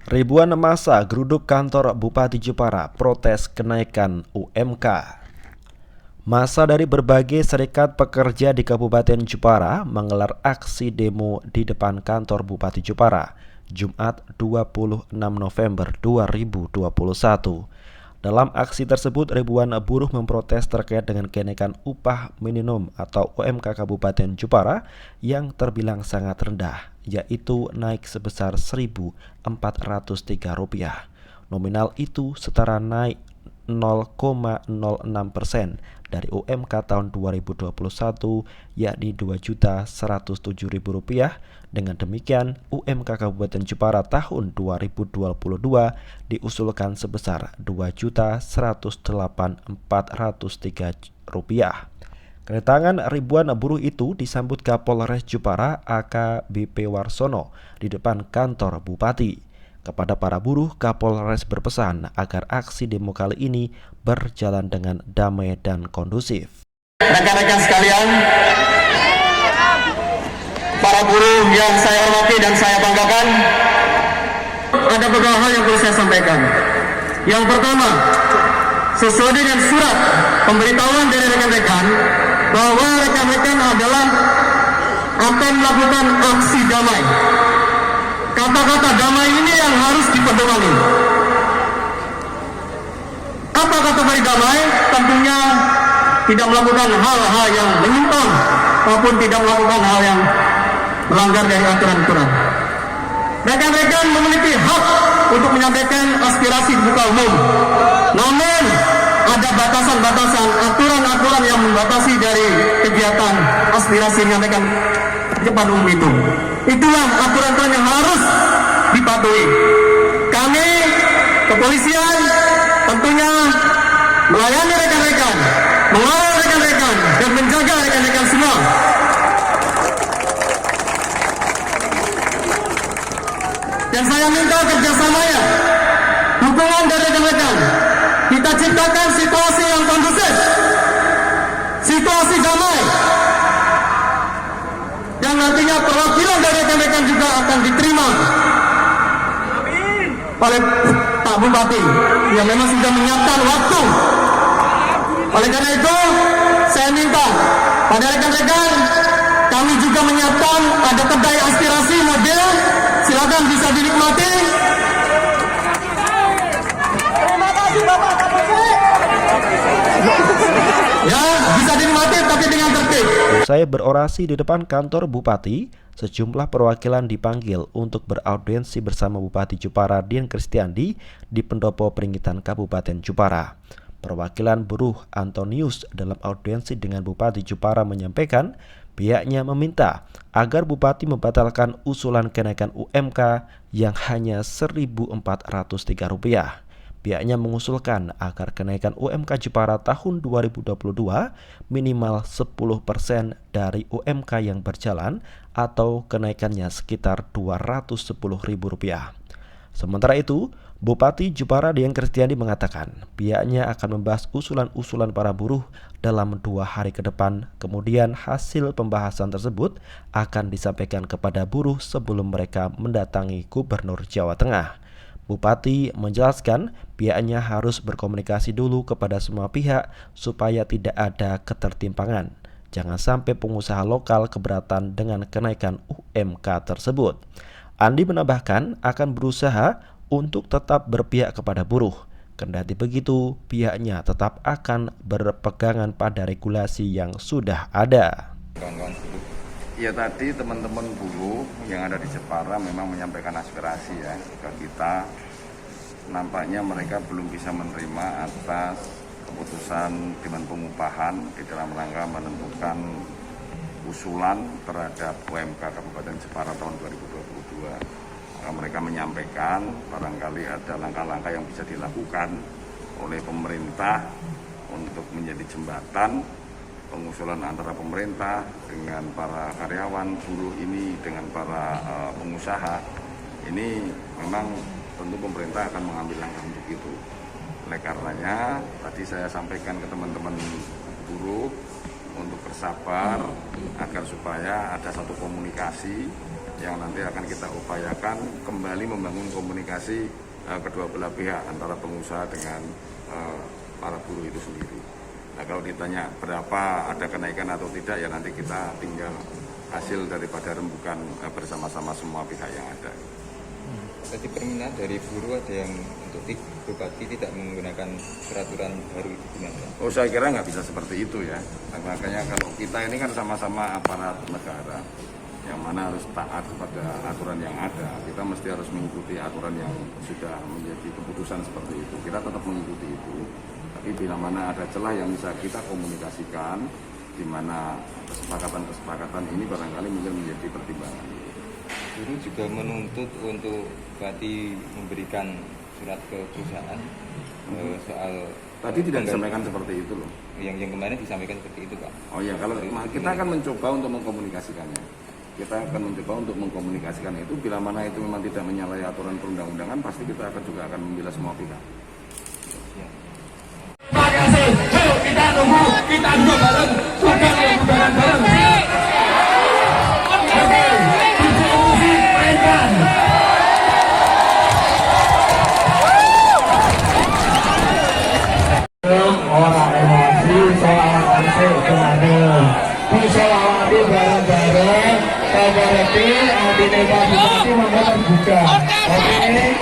Ribuan massa geruduk kantor Bupati Jepara protes kenaikan UMK. Massa dari berbagai serikat pekerja di Kabupaten Jepara menggelar aksi demo di depan kantor Bupati Jepara, Jumat 26 November 2021. Dalam aksi tersebut, ribuan buruh memprotes terkait dengan kenaikan upah minimum atau UMK Kabupaten Jepara yang terbilang sangat rendah, yaitu naik sebesar Rp1.403. Nominal itu setara naik 0,06% dari UMK tahun 2021, yakni Rp2.107.000. Dengan demikian, UMK Kabupaten Jepara tahun 2022 diusulkan sebesar Rp2.108.403. Kedatangan ribuan buruh itu disambut Kapolres Jepara AKBP Warsono di depan kantor Bupati. Kepada para buruh, Kapolres berpesan agar aksi demo kali ini berjalan dengan damai dan kondusif. Rekan-rekan sekalian, para buruh yang saya hormati dan saya banggakan, ada beberapa hal yang perlu saya sampaikan. Yang pertama, sesuai dengan surat pemberitahuan dari rekan-rekan bahwa rekan-rekan adalah akan melakukan aksi damai. Kata-kata damai ini yang harus dipedomani. Apa kata dari damai? Tentunya tidak melakukan hal-hal yang menyimpang maupun tidak melakukan hal yang melanggar dari aturan-aturan. Rekan-rekan memiliki hak untuk menyampaikan aspirasi di muka umum. Namun ada batasan-batasan, aturan-aturan yang membatasi dari kegiatan aspirasi menyampaikan di depan umum itu. Itulah aturan-aturan yang harus dipatuhi. Kami, kepolisian, tentunya melayani rekan-rekan, mengawal rekan-rekan, dan menjaga rekan-rekan semua. Dan saya minta kerjasamanya, dukungan dari rekan-rekan. Kita ciptakan situasi yang kondusif, situasi damai, yang nantinya perwakilan dari rekan-rekan juga akan diterima oleh Pak Bupati yang memang sudah menyiapkan waktu. Oleh karena itu, saya minta pada rekan-rekan, kami juga menyiapkan ada kedai aspirasi mobil, silakan bisa dinikmati. Terima kasih Bapak Kapolsek. Ya, bisa dinikmati tapi dengan tertib. Usai berorasi di depan kantor Bupati, sejumlah perwakilan dipanggil untuk beraudiensi bersama Bupati Jepara Dian Kristiandi di Pendopo Peringgitan Kabupaten Jepara. Perwakilan buruh Antonius dalam audiensi dengan Bupati Jepara menyampaikan pihaknya meminta agar Bupati membatalkan usulan kenaikan UMK yang hanya Rp1.403. Pihaknya mengusulkan agar kenaikan UMK Jepara tahun 2022 minimal 10% dari UMK yang berjalan atau kenaikannya sekitar Rp210.000. Sementara itu, Bupati Jepara Dian Kristiandi mengatakan pihaknya akan membahas usulan-usulan para buruh dalam 2 hari ke depan. Kemudian hasil pembahasan tersebut akan disampaikan kepada buruh sebelum mereka mendatangi Gubernur Jawa Tengah. Bupati menjelaskan pihaknya harus berkomunikasi dulu kepada semua pihak supaya tidak ada ketertimpangan. Jangan sampai pengusaha lokal keberatan dengan kenaikan UMK tersebut. Andi menambahkan akan berusaha untuk tetap berpihak kepada buruh. Kendati begitu, pihaknya tetap akan berpegangan pada regulasi yang sudah ada. Ya, tadi teman-teman buruh yang ada di Jepara memang menyampaikan aspirasi ya ke kita. Nampaknya mereka belum bisa menerima atas keputusan Dewan Pengupahan di dalam rangka menentukan usulan terhadap UMK Kabupaten Jepara tahun 2022. Maka mereka menyampaikan barangkali ada langkah-langkah yang bisa dilakukan oleh pemerintah untuk menjadi jembatan pengusulan antara pemerintah dengan para karyawan buruh ini dengan para pengusaha. Ini memang tentu pemerintah akan mengambil langkah untuk itu. Oleh karenanya tadi saya sampaikan ke teman-teman buruh untuk bersabar agar supaya ada satu komunikasi yang nanti akan kita upayakan kembali membangun komunikasi kedua belah pihak antara pengusaha dengan para buruh itu sendiri. Nah, kalau ditanya berapa ada kenaikan atau tidak, ya nanti kita tinggal hasil daripada rembukan bersama-sama semua pihak yang ada. Tadi permintaan dari buruh ada yang untuk bupati tidak menggunakan peraturan baru itu gimana? Oh, saya kira nggak bisa seperti itu ya. Nah, makanya kalau kita ini kan sama-sama aparat negara, yang mana harus taat kepada aturan yang ada. Kita mesti harus mengikuti aturan yang sudah menjadi keputusan seperti itu. Kita tetap mengikuti itu. Tapi bila mana ada celah yang bisa kita komunikasikan, di mana kesepakatan-kesepakatan ini barangkali mungkin menjadi pertimbangan. Buruh juga menuntut untuk bupati memberikan surat ke perusahaan soal tadi tidak disampaikan seperti itu loh. Yang kemarin disampaikan seperti itu, Pak. Oh iya, kalau kita akan mencoba untuk mengkomunikasikannya. Kita akan mencoba untuk mengkomunikasikan itu. Bila mana itu memang tidak menyalahi aturan perundang-undangan, pasti kita juga akan membela semua pihak. Terima kasih. Ayo kita tunggu, kita duduk bareng, sudah bareng-bareng. Oke, musik mainkan. Orang emosi soal musik kemana? Bisa awadi bareng-bareng. Kalau berarti di negara kita memang terbuka. Oke.